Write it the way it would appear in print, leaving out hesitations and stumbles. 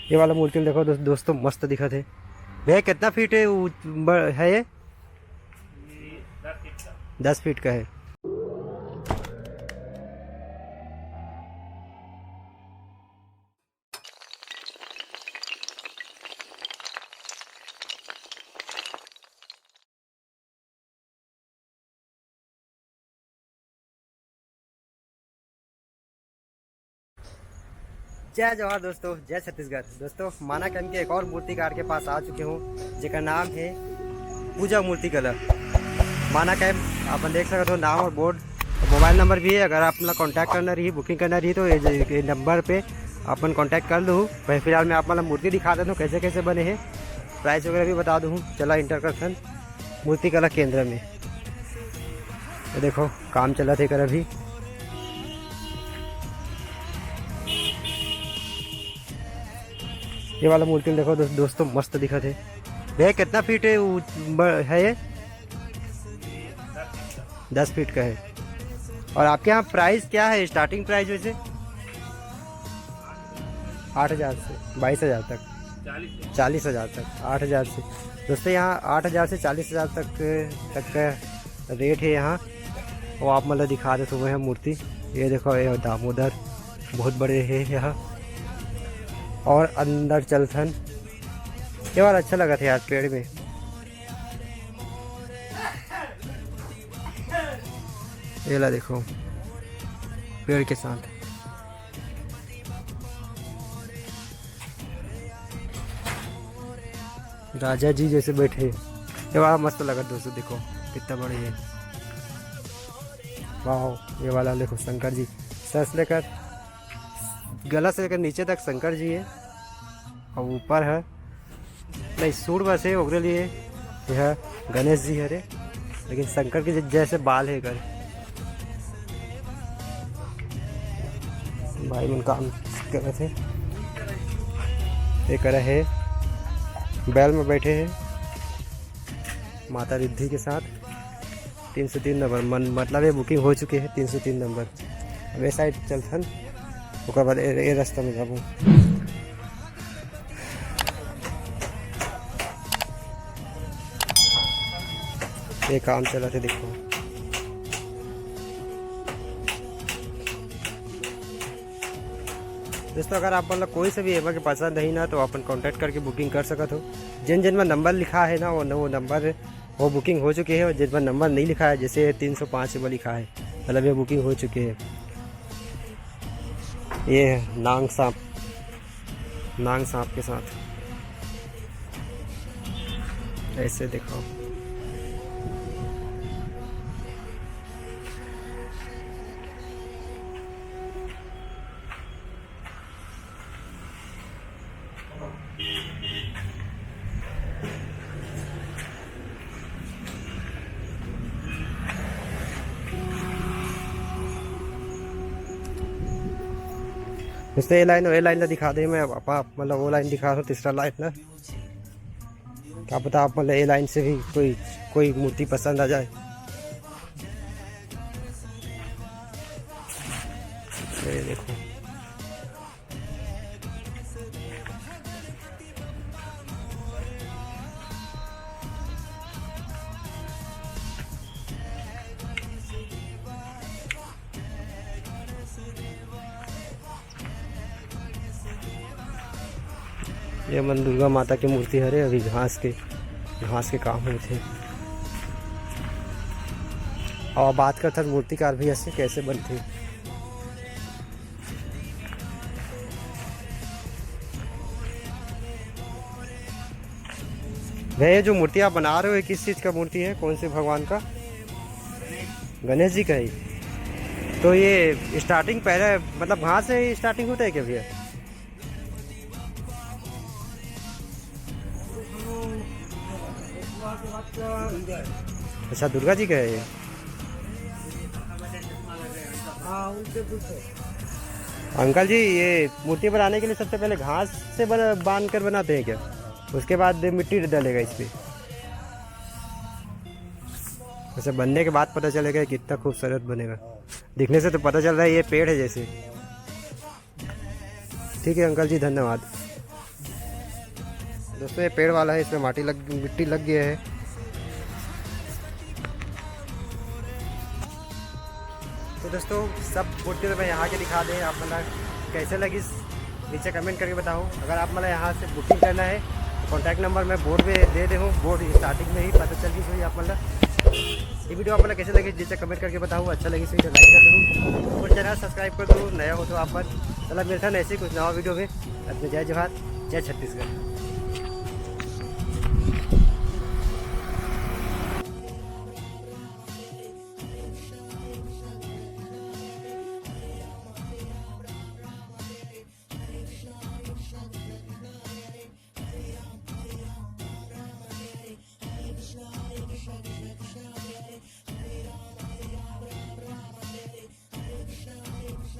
ये वाला मूर्ति देखो दोस्तों मस्त दिखा थे। भैया कितना फीट है है ये? 10 फीट का है। जय जवाहर दोस्तों, जय छत्तीसगढ़। दोस्तों माना कैंप के एक और मूर्तिकार के पास आ चुके हूँ जिसका नाम है पूजा मूर्ति कला। माना कैंप आप देख सकते हो, नाम और बोर्ड, मोबाइल नंबर भी है। अगर आप मतलब कॉन्टैक्ट करना रही, बुकिंग करना रही तो ये नंबर पे अपन कॉन्टैक्ट कर लूँ। भाई फिलहाल मैं आप मतलब मूर्ति दिखा देता हूँ कैसे कैसे बने हैं, प्राइस वगैरह भी बता दूँ। चला इंटरकर्सन मूर्ति कला केंद्र में, तो देखो काम चला थे कर अभी। ये वाला मूर्ति देखो दोस्तों मस्त दिखा थे। भैया कितना फीट है ये? 10 फीट का है। और आपके यहाँ प्राइस क्या है, स्टार्टिंग प्राइस वैसे? 8,000 से 22,000 तक, 40,000 तक, 8,000 से। दोस्तों यहाँ 8,000 से 40,000 तक का रेट है यहाँ। वो आप मतलब दिखा दे सुबह है मूर्ति। ये देखो ये दामोदर बहुत बड़े है यहाँ। और अंदर चलथन ये बार अच्छा लगा था यार पेड़ में। ये ला देखो पेड़ के साथ राजा जी जैसे बैठे। ये वाला मस्त लगा दोस्तों, देखो कितना बड़े है। वाह, ये वाला देखो शंकर जी, सर से लेकर गला से लेकर नीचे तक शंकर जी है। और ऊपर है नहीं सूर बस है ओकरे लिए, यह गणेश जी है रे, लेकिन शंकर के जैसे बाल है कर। भाई मन काम कर रहे थे, ये कर रहे बैल में बैठे हैं माता रिद्धि के साथ। 303 नंबर मतलब ये बुकिंग हो चुकी है 303 नंबर। वे साइड चलथन ओकर बाद ये रास्ता में जाबू। ये काम चला थे देखो। दोस्तों अगर आप मतलब कोई से भी एमा के पसंद है ना तो अपन कांटेक्ट करके बुकिंग कर सकते हो। जिन में नंबर लिखा है ना वो नंबर वो बुकिंग हो चुकी है। और जिन पर नंबर नहीं लिखा है, जैसे 305 में लिखा है, मतलब ये बुकिंग हो चुकी है। ये नांग सांप के साथ ऐसे देखो। दोस्तों ये लाइन ना दिखा दे, मैं मतलब वो लाइन दिखा रहा हूँ, तीसरा लाइन ना। क्या पता आप मतलब ये लाइन से भी कोई मूर्ति पसंद आ जाए। ये देखो ये मन दुर्गा माता की मूर्ति है रे। अभी घास के काम हुए थे। और बात करते हैं मूर्तिकार भी ऐसे कैसे बनते। भैया जो मूर्ति आप बना रहे हो किस चीज़ का मूर्ति है, कौन से भगवान का? गणेश जी का ही। तो ये स्टार्टिंग पहले मतलब घास से स्टार्टिंग होता है क्या भैया? अच्छा दुर्गा जी का है ये। अंकल जी ये मूर्ति बनाने के लिए सबसे पहले घास से बांध कर बनाते हैं क्या? उसके बाद मिट्टी डालेगा इस पे? अच्छा बनने के बाद पता चलेगा कितना खूबसूरत बनेगा। दिखने से तो पता चल रहा है ये पेड़ है जैसे। ठीक है अंकल जी, धन्यवाद। दोस्तों ये पेड़ वाला है, इसमें मिट्टी लग गया है। तो दोस्तों सब मूर्ति तो मैं यहाँ के दिखा दें, आप मतलब कैसे लगी नीचे कमेंट करके बताओ। अगर आप मतलब यहाँ से बुकिंग करना है तो कॉन्टैक्ट नंबर मैं बोर्ड पे दे दूँ, बोर्ड स्टार्टिंग में ही पता चल गई। आप मतलब ये वीडियो आप मतलब कैसे लगी नीचे कमेंट करके बताओ। अच्छा लगी तो लाइक कर दूँ और चैनल सब्सक्राइब कर दूँ, नया हो तो आप पर। चलो मिलता है ऐसे कुछ नया वीडियो में। अपने जय जवाहर, जय छत्तीसगढ़।